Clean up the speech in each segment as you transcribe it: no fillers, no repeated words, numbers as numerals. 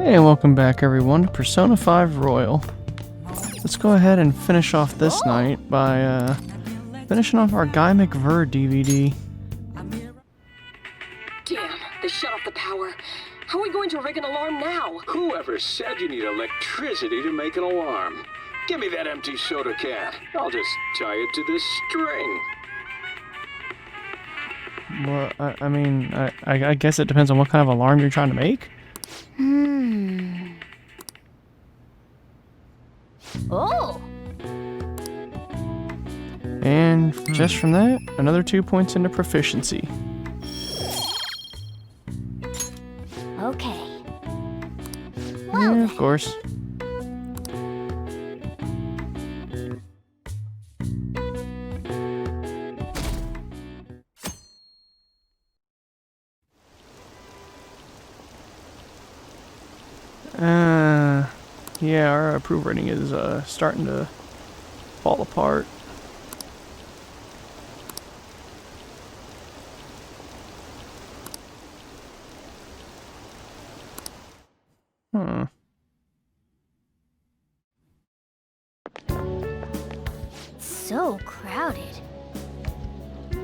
Hey, welcome back everyone to Persona 5 Royal. Let's go ahead and finish off this night by finishing off our Guy McVer DVD. Damn, they shut off the power. How are we going to rig an alarm now? Whoever said you need electricity to make an alarm? Give me that empty soda can. I'll just tie it to this string. Well, I guess it depends on what kind of alarm you're trying to make. Oh! And just from that, another 2 points into proficiency. Okay. Yeah, of course. Yeah, our approval rating is starting to fall apart. So crowded.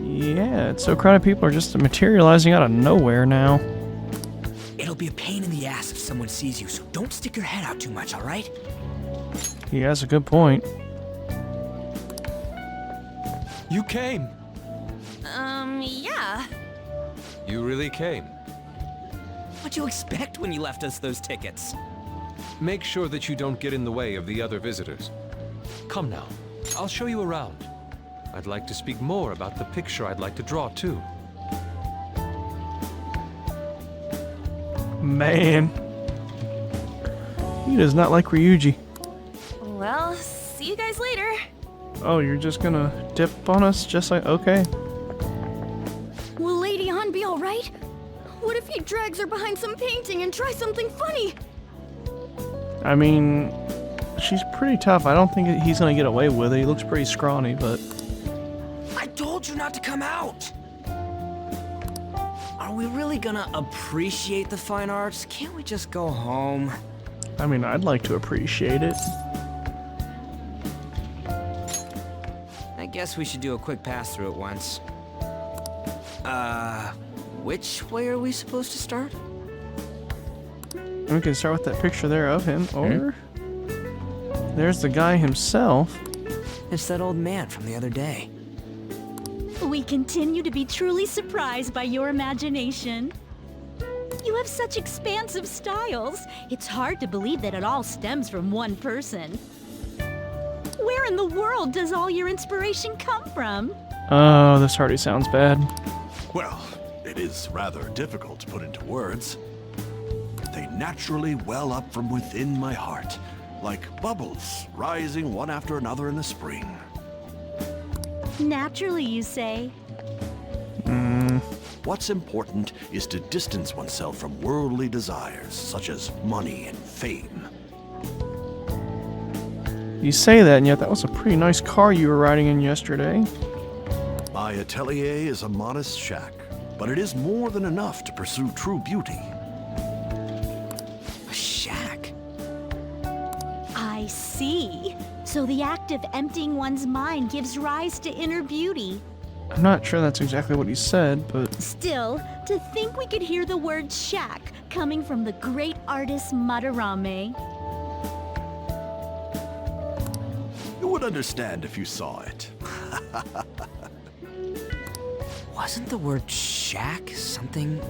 Yeah, it's so crowded, people are just materializing out of nowhere now. It'll be a pain in the ass if someone sees you, so don't stick your head out too much, alright? He has a good point. You came. Yeah. You really came. What'd you expect when you left us those tickets? Make sure that you don't get in the way of the other visitors. Come now, I'll show you around. I'd like to speak more about the picture I'd like to draw, too. Man. He does not like Ryuji. Well, see you guys later. Oh, you're just gonna dip on us just like, okay. Will Lady Han be alright? What if he drags her behind some painting and tries something funny? I mean, she's pretty tough. I don't think he's gonna get away with it. He looks pretty scrawny, but... I told you not to come out! Are we really gonna appreciate the fine arts? Can't we just go home? I mean, I'd like to appreciate it. I guess we should do a quick pass through it once. Which way are we supposed to start? We can start with that picture there of him, or... There's the guy himself. It's that old man from the other day. We continue to be truly surprised by your imagination. You have such expansive styles. It's hard to believe that it all stems from one person. Where in the world does all your inspiration come from? Oh, this already sounds bad. Well, it is rather difficult to put into words. They naturally well up from within my heart, like bubbles rising one after another in the spring. Naturally, you say. What's important is to distance oneself from worldly desires, such as money and fame. You say that, and yet that was a pretty nice car you were riding in yesterday. My atelier is a modest shack, but it is more than enough to pursue true beauty. A shack? I see. So the act of emptying one's mind gives rise to inner beauty. I'm not sure that's exactly what he said, but... Still, to think we could hear the word shack coming from the great artist Madarame. You would understand if you saw it. Wasn't the word shack something?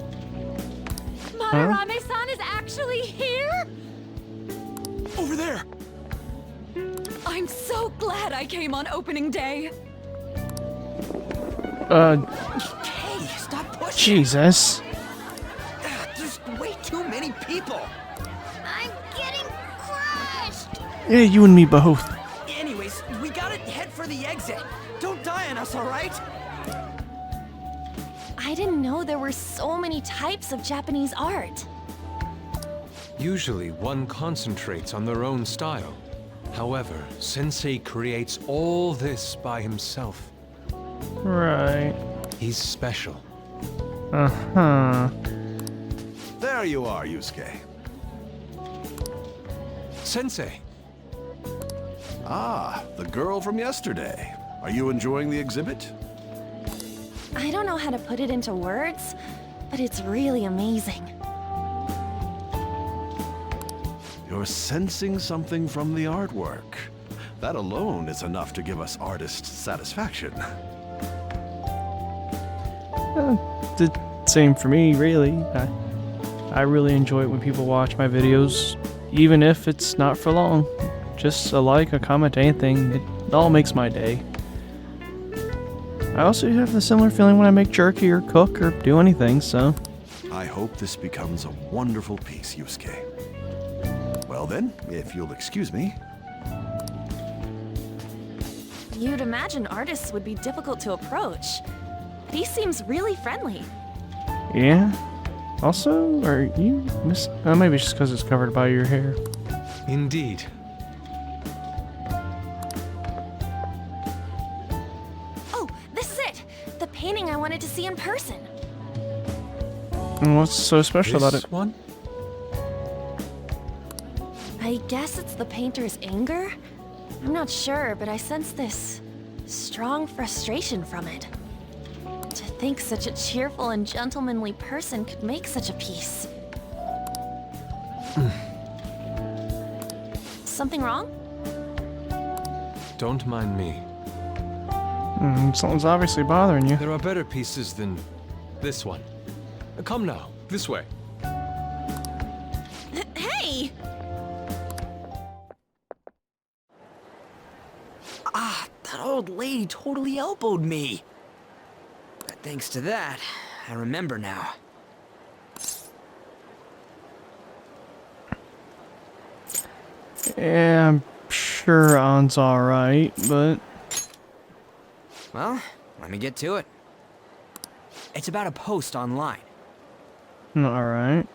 Madarame-san is actually here? Over there! I'm so glad I came on opening day. Hey, stop pushing! Jesus. There's way too many people! I'm getting crushed. Yeah, you and me both. Anyways, we gotta head for the exit. Don't die on us, alright? I didn't know there were so many types of Japanese art. Usually, one concentrates on their own style. However, Sensei creates all this by himself. Right. He's special. Uh-huh. There you are, Yusuke. Sensei, Ah, the girl from yesterday. Are you enjoying the exhibit? I don't know how to put it into words, but it's really amazing. You're sensing something from the artwork. That alone is enough to give us artist satisfaction. The same for me, really. I really enjoy it when people watch my videos, even if it's not for long. Just a like, a comment, anything, it all makes my day. I also have the similar feeling when I make jerky or cook or do anything, so... I hope this becomes a wonderful piece, Yusuke. Well then, if you'll excuse me. You'd imagine artists would be difficult to approach. He seems really friendly. Yeah? Also, are you maybe it's just because it's covered by your hair. indeed. Oh, this is it! The painting I wanted to see in person. And what's so special about it? This one? I guess it's the painter's anger? I'm not sure, but I sense this strong frustration from it. To think such a cheerful and gentlemanly person could make such a piece. Something wrong? Don't mind me. Something's obviously bothering you. There are better pieces than this one. Come now, this way. Hey! Ah, that old lady totally elbowed me. But thanks to that, I remember now. Yeah, I'm sure An's alright, but... Well, let me get to it. It's about a post online. Alright.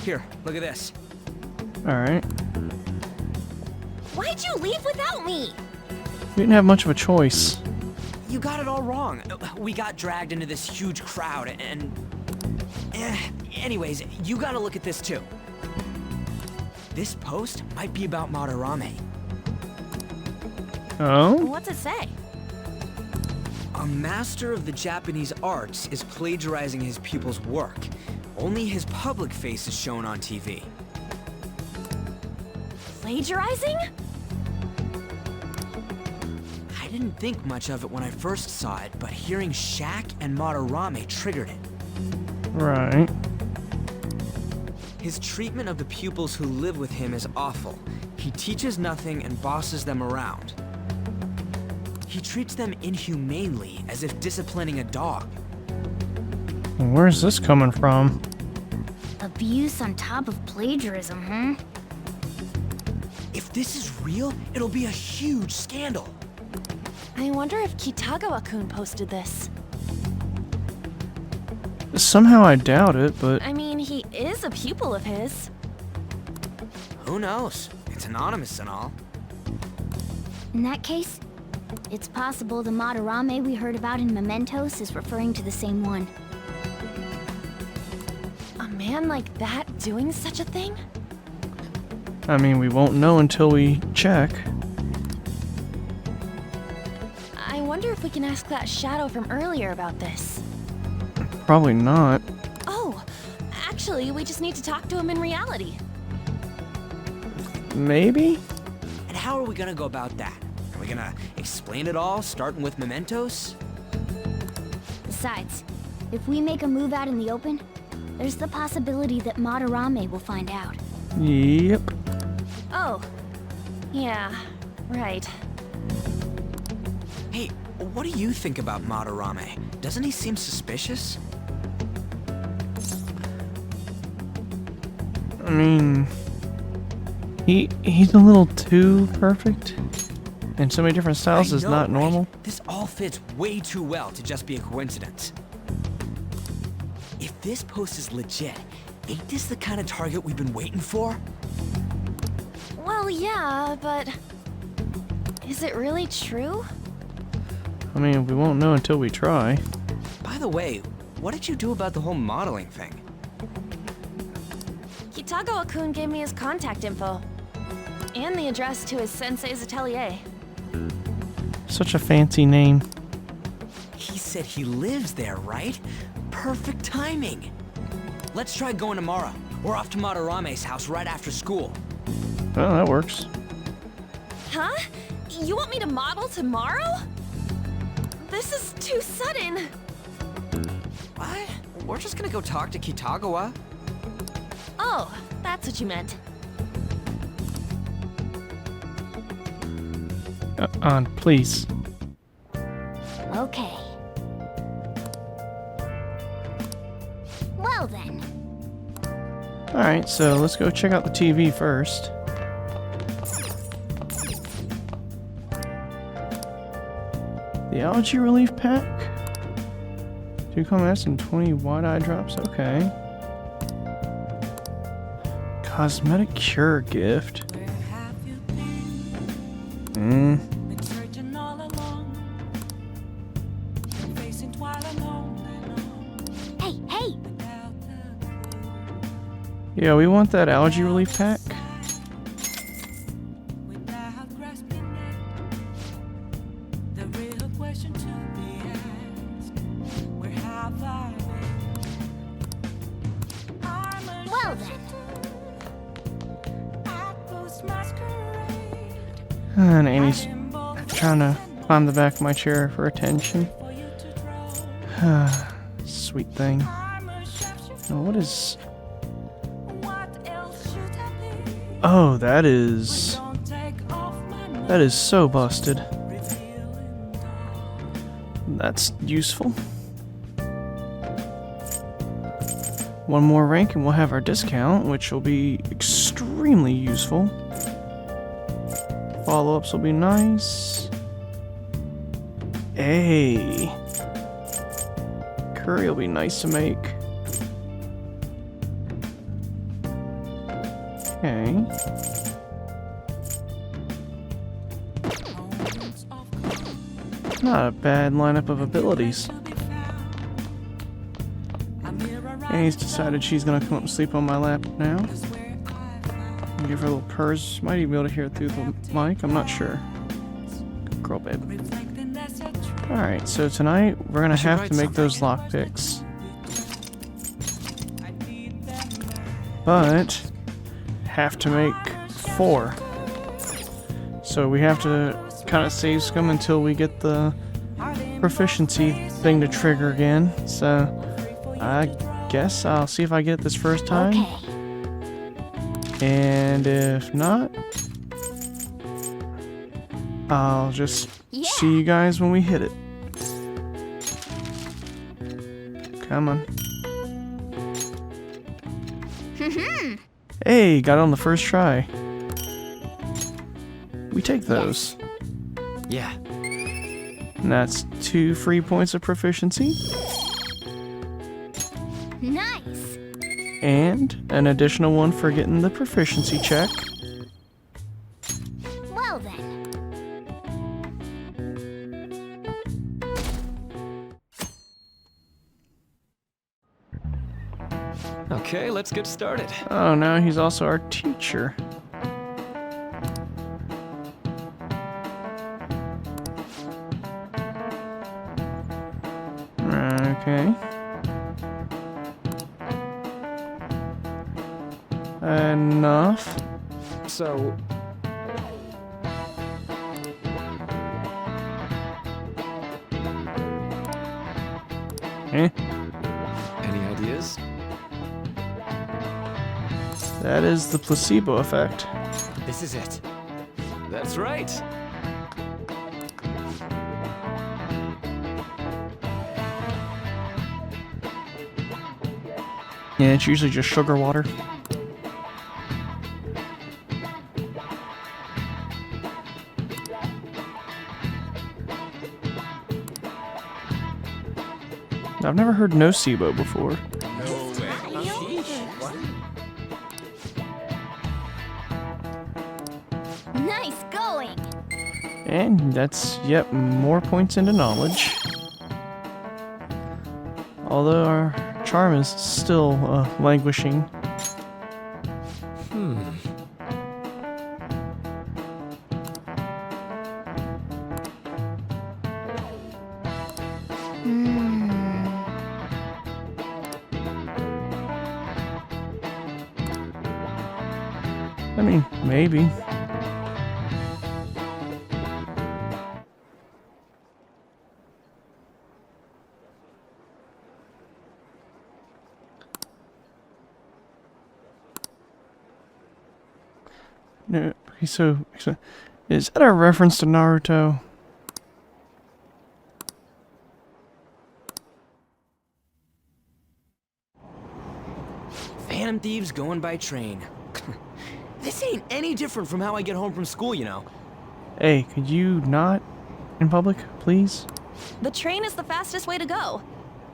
Here, look at this. Alright. Why'd you leave without me? You didn't have much of a choice. You got it all wrong. We got dragged into this huge crowd and... anyways, you gotta look at this too. This post might be about Madarame. Oh? What's it say? A master of the Japanese arts is plagiarizing his pupil's work. Only his public face is shown on TV. Plagiarizing? I didn't think much of it when I first saw it, but hearing Shaq and Madarame triggered it. Right. His treatment of the pupils who live with him is awful. He teaches nothing and bosses them around. He treats them inhumanely, as if disciplining a dog. Where's this coming from? Abuse on top of plagiarism, huh? If this is real, it'll be a huge scandal. I wonder if Kitagawa-kun posted this. Somehow I doubt it, but... I mean, he is a pupil of his. Who knows? It's anonymous and all. In that case, it's possible the Madarame we heard about in Mementos is referring to the same one. A man like that doing such a thing? I mean, we won't know until we check. I wonder if we can ask that shadow from earlier about this. Probably not. Oh, actually, we just need to talk to him in reality. Maybe? And how are we gonna go about that? Are we gonna explain it all, starting with Mementos? Besides, if we make a move out in the open, there's the possibility that Madarame will find out. Yep. Oh, yeah, right. Hey, what do you think about Madarame? Doesn't he seem suspicious? I mean... He's a little too perfect. In so many different styles is I know, not right? normal. This all fits way too well to just be a coincidence. If this post is legit, ain't this the kind of target we've been waiting for? Well, yeah, but... is it really true? I mean, we won't know until we try. By the way, what did you do about the whole modeling thing? Kitagawa-kun gave me his contact info. And the address to his sensei's atelier. Such a fancy name. He said he lives there, right? Perfect timing. Let's try going tomorrow. We're off to Madarame's house right after school. Well, that works. Huh? You want me to model tomorrow? This is too sudden. What? We're just gonna go talk to Kitagawa. Oh, that's what you meant. Please. Okay. Well then. Alright, so let's go check out the TV first. The Algae Relief Pack? 2 comments and 20 wide-eye drops, okay. Cosmetic Cure Gift. Hey, hey! Yeah, we want that Algae Relief Pack. Well then. And Annie's trying to climb the back of my chair for attention. Sweet thing. Now, what is... Oh, that is so busted. That's useful. One more rank and we'll have our discount, which will be extremely useful. Follow-ups will be nice. Hey. Curry will be nice to make. Okay. Not a bad lineup of abilities. Annie's decided she's gonna come up and sleep on my lap now. Give her a little purrs. Might even be able to hear it through the mic. I'm not sure. Good girl, babe. Alright, so tonight we're gonna have to make those lockpicks. But have to make 4. So we have to kind of save scum until we get the proficiency thing to trigger again. So I guess I'll see if I get it this first time. Okay. And if not, I'll just see you guys when we hit it. Come on. Hey, got it on the first try. We take those. Yeah. And that's 2 free points of proficiency. Nice. And an additional 1 for getting the proficiency check. Well then. Okay, let's get started. Oh, now he's also our teacher. Okay. Enough. So, Eh? any ideas? That is the placebo effect. This is it. That's right. Yeah, it's usually just sugar water. I've never heard nocebo before. Nice going. And that's, yep, more points into knowledge. Although our charm is still languishing. I mean, maybe. No, so is that a reference to Naruto? Phantom thieves going by train. This ain't any different from how I get home from school, you know. Hey, could you not in public, please? The train is the fastest way to go.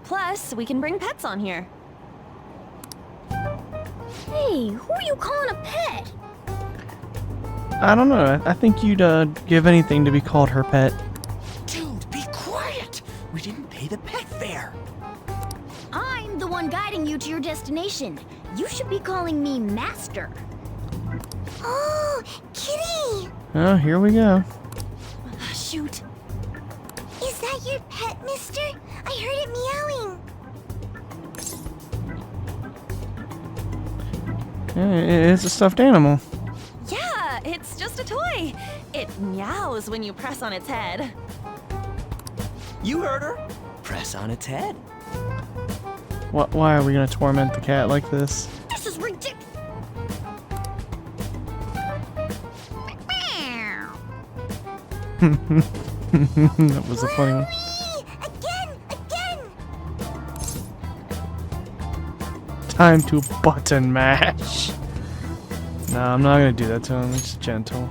Plus, we can bring pets on here. Hey, who are you calling a pet? I don't know. I think you'd give anything to be called her pet. Dude, be quiet! We didn't pay the pet fare. I'm the one guiding you to your destination. You should be calling me Master. Oh, Kitty! Oh, here we go. Shoot. Is that your pet, mister? I heard it meowing. It's a stuffed animal. Yeah, it's just a toy. It meows when you press on its head. You heard her. Press on its head. Why are we gonna torment the cat like this? This is ridiculous. That was a funny one. Again! Time to button mash. No, I'm not gonna do that to him. It's gentle.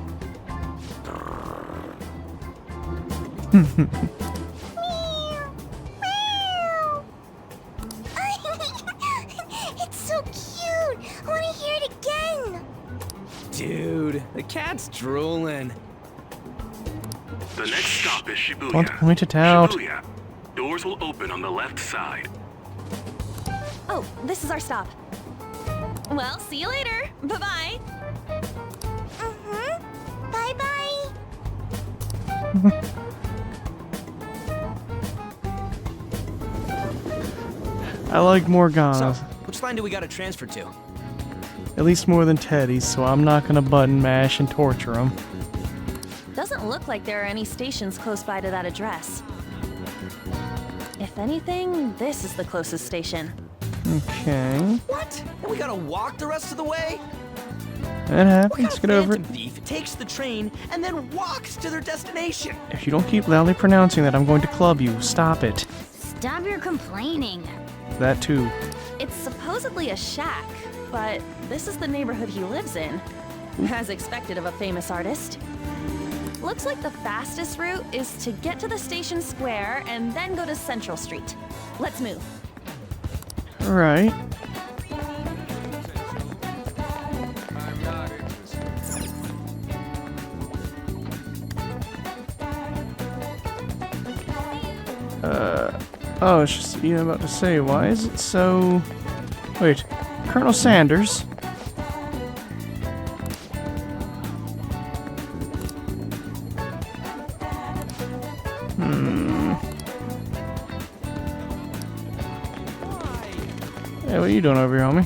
It's so cute. I want to hear it again. Dude, the cat's drooling. The next stop is Shibuya. Don't point it out. Shibuya. Doors will open on the left side. Oh, this is our stop. Well, see you later. Bye-bye. Bye-bye. I like Morgana's. So, which line do we gotta transfer to? At least more than Teddy's, so I'm not gonna button mash and torture him. Doesn't look like there are any stations close by to that address. If anything, this is the closest station. Okay. What? And we gotta walk the rest of the way? That What happens. kind Get of over it. phantom thief takes the train and then walks to their destination? If you don't keep loudly pronouncing that, I'm going to club you. Stop it. Stop your complaining. That too. It's supposedly a shack, but this is the neighborhood he lives in. As expected of a famous artist. Looks like the fastest route is to get to the station square and then go to Central Street. Let's move. All right. Oh, it's just, I'm about to say, why is it so... Wait, Colonel Sanders? Hey, what are you doing over here, homie?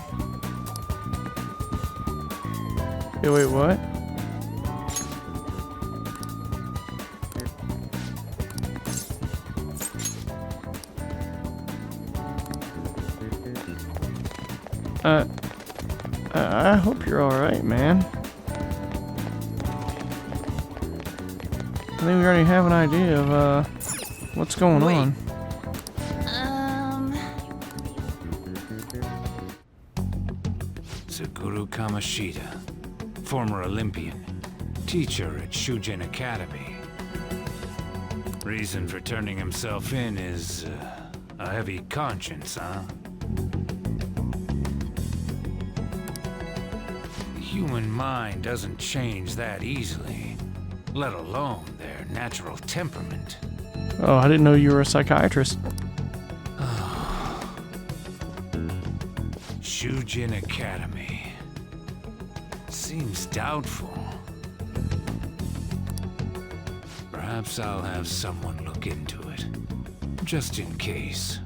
Hey, wait, what? I hope you're alright, man. I think we already have an idea of, what's going on. Suguru Kamoshida, former Olympian, teacher at Shujin Academy. Reason for turning himself in is a heavy conscience, huh? The human mind doesn't change that easily, let alone their natural temperament. Oh, I didn't know you were a psychiatrist. Shujin Academy. seems doubtful. Perhaps I'll have someone look into it, just in case.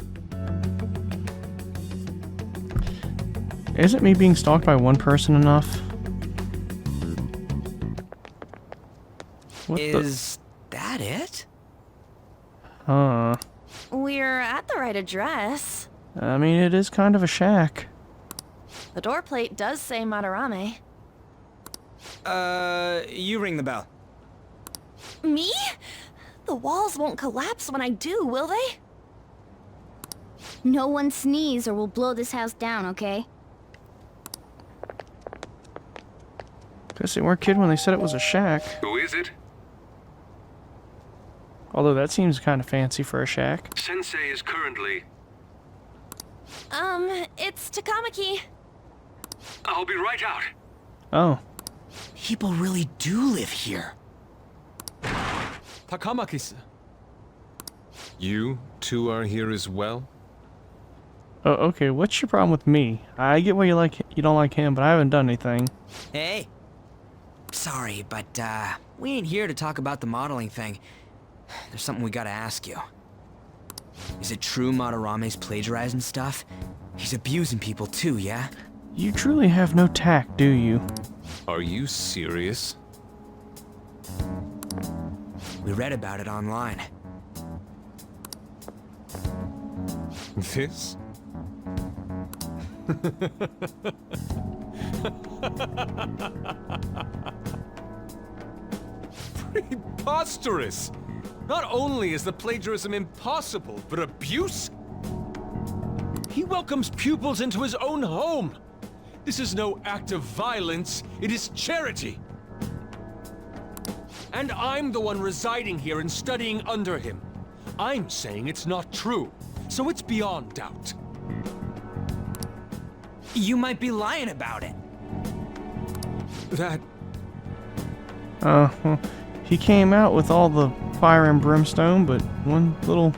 Isn't me being stalked by one person enough? What Is that it? Huh. We're at the right address. I mean, it is kind of a shack. The door plate does say Madarame. You ring the bell. Me? The walls won't collapse when I do, will they? No one sneeze or we'll blow this house down, okay? Guess they weren't kidding when they said it was a shack. Who is it? Although that seems kind of fancy for a shack. Sensei is currently... It's Takamaki. I'll be right out. Oh. People really do live here. Takamaki-san. You two are here as well? Oh, okay. What's your problem with me? I get why you don't like him, but I haven't done anything. Hey. Sorry, but, we ain't here to talk about the modeling thing. There's something we gotta ask you. Is it true Madarame's plagiarizing stuff? He's abusing people too, yeah? You truly have no tact, do you? Are you serious? We read about it online. This? Preposterous! Not only is the plagiarism impossible, but abuse? He welcomes pupils into his own home! This is no act of violence, it is charity! And I'm the one residing here and studying under him. I'm saying it's not true, so it's beyond doubt. You might be lying about it. That... Well, he came out with all the fire and brimstone, but one little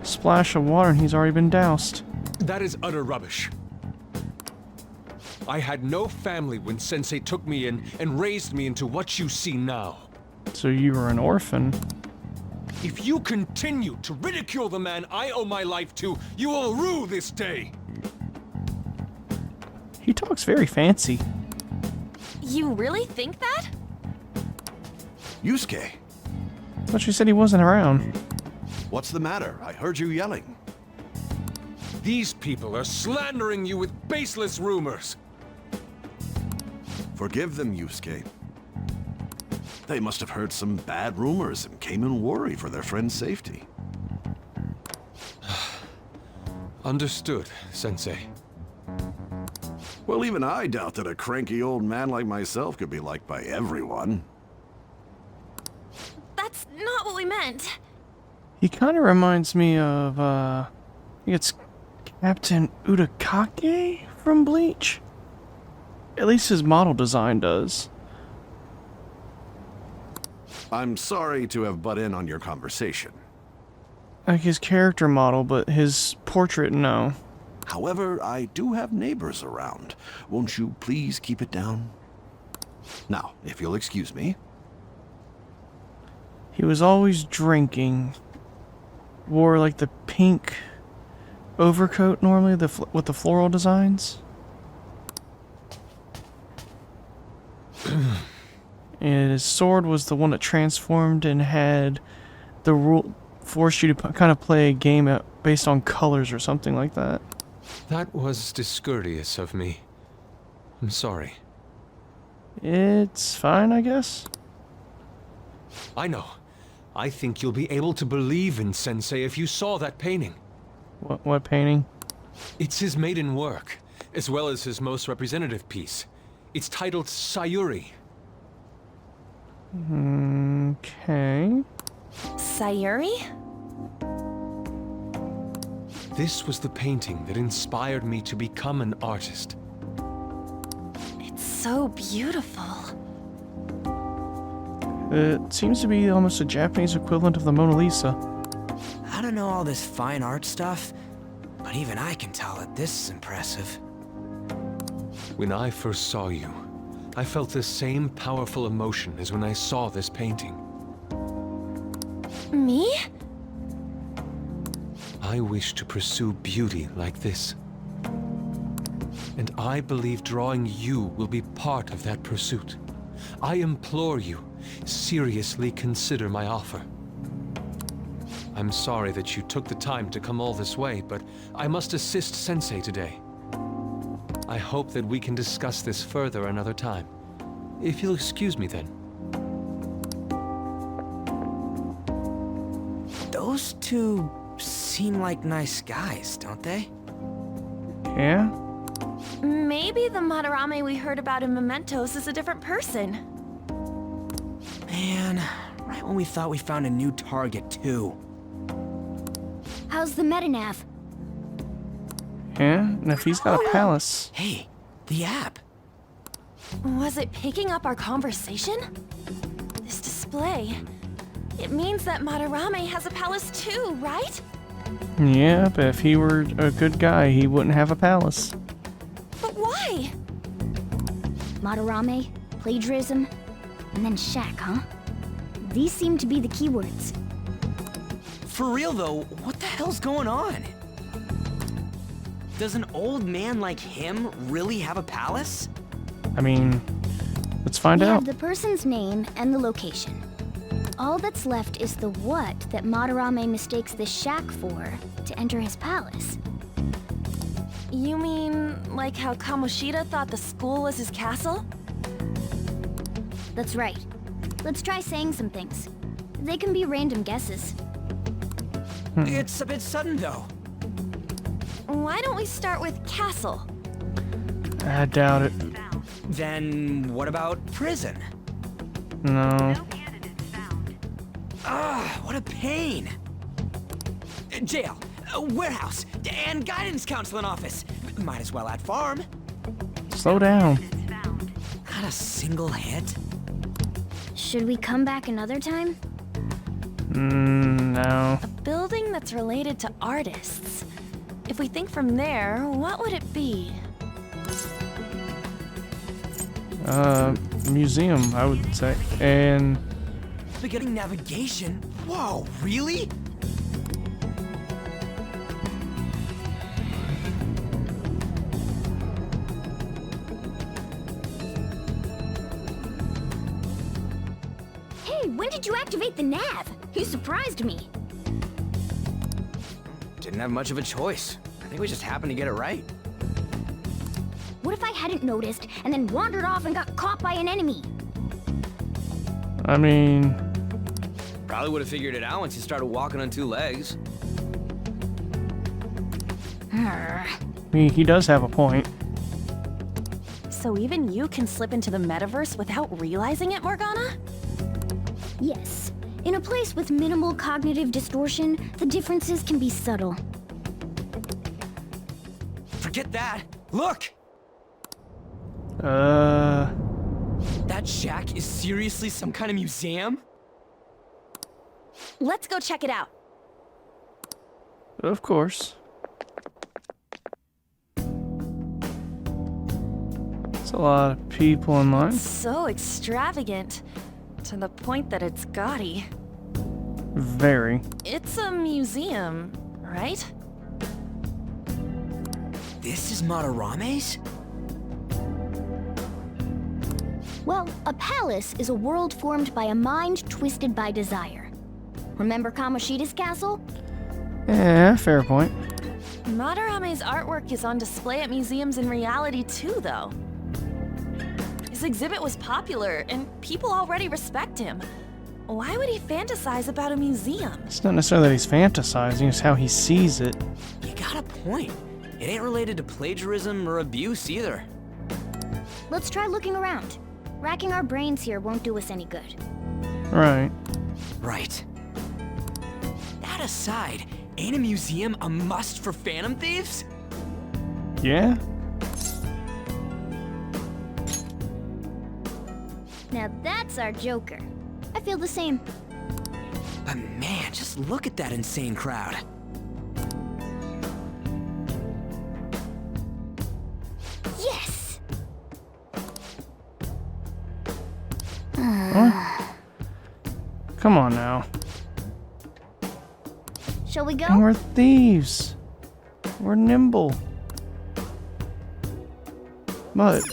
splash of water and he's already been doused. That is utter rubbish. I had no family when Sensei took me in and raised me into what you see now. So you were an orphan. If you continue to ridicule the man I owe my life to, you will rue this day. He talks very fancy. You really think that? Yusuke, But you said he wasn't around. what's the matter? I heard you yelling. These people are slandering you with baseless rumors. Forgive them, Yusuke. They must have heard some bad rumors and came in worry for their friend's safety. Understood, Sensei. Well, even I doubt that a cranky old man like myself could be liked by everyone. That's not what we meant. He kind of reminds me of, I think it's Captain Utakage from Bleach. At least his model design does. I'm sorry to have butt in on your conversation. Like his character model, but his portrait, no. However, I do have neighbors around. Won't you please keep it down? Now, if you'll excuse me. He was always drinking. Wore like the pink overcoat normally, with the floral designs. And his sword was the one that transformed and had the rule forced you to kind of play a game based on colors or something like that. That was discourteous of me. I'm sorry. It's fine, I guess. I know. I think you'll be able to believe in Sensei if you saw that painting. What painting? It's his maiden work, as well as his most representative piece. It's titled Sayuri. Okay. Sayuri? This was the painting that inspired me to become an artist. It's so beautiful. It seems to be almost a Japanese equivalent of the Mona Lisa. I don't know all this fine art stuff, but even I can tell that this is impressive. When I first saw you, I felt the same powerful emotion as when I saw this painting. Me? I wish to pursue beauty like this. And I believe drawing you will be part of that pursuit. I implore you, seriously consider my offer. I'm sorry that you took the time to come all this way, but I must assist Sensei today. I hope that we can discuss this further another time. If you'll excuse me then. Those two seem like nice guys, don't they? Yeah? Maybe the Madarame we heard about in Mementos is a different person. Man, right when we thought we found a new target, too. How's the Metanav? Yeah? And if he's got a palace. Hey, the app. Was it picking up our conversation? This display. It means that Madarame has a palace too, right? Yeah, but if he were a good guy, he wouldn't have a palace. But why? Madarame, plagiarism, and then shack, huh? These seem to be the keywords. For real though, what the hell's going on? Does an old man like him really have a palace? I mean, let's find We out. have the person's name and the location. All that's left is the what that Madarame mistakes this shack for to enter his palace. You mean like how Kamoshida thought the school was his castle? That's right. Let's try saying some things. They can be random guesses. It's a bit sudden though. Why don't we start with castle? I doubt it. Then what about prison? No. What a pain. Jail, warehouse, and guidance counseling office. Might as well add farm. Slow down. Not a single hit. Should we come back another time? No. Building that's related to artists. If we think from there, what would it be? Museum, I would say. And Spaghetti navigation? Whoa, really? Hey, when did you activate the nav? You surprised me. Didn't have much of a choice. I think we just happened to get it right. What if I hadn't noticed and then wandered off and got caught by an enemy? I mean, Probably would have figured it out once you started walking on two legs. he does have a point. So even you can slip into the metaverse without realizing it, Morgana? Yes. In a place with minimal cognitive distortion, the differences can be subtle. Forget that. Look! That shack is seriously some kind of museum? Let's go check it out. Of course. It's a lot of people in line. So extravagant. To the point that it's gaudy. Very. It's a museum, right? This is Madarame's? Well, a palace is a world formed by a mind twisted by desire. Remember Kamoshida's castle? Yeah, fair point. Madarame's artwork is on display at museums in reality too, though. His exhibit was popular, and people already respect him. Why would he fantasize about a museum? It's not necessarily that he's fantasizing, it's how he sees it. You got a point. It ain't related to plagiarism or abuse either. Let's try looking around. Racking our brains here won't do us any good. Right. Right. That aside, ain't a museum a must for Phantom Thieves? Yeah? Now that's our Joker. I feel the same. But man, just look at that insane crowd. Yes! What? Come on now. Shall we go? And we're thieves. We're nimble. But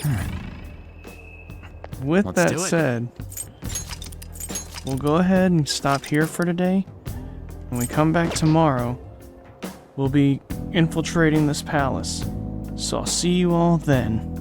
with Let's that do it. said, we'll go ahead and stop here for today. When we come back tomorrow, we'll be infiltrating this palace. So I'll see you all then.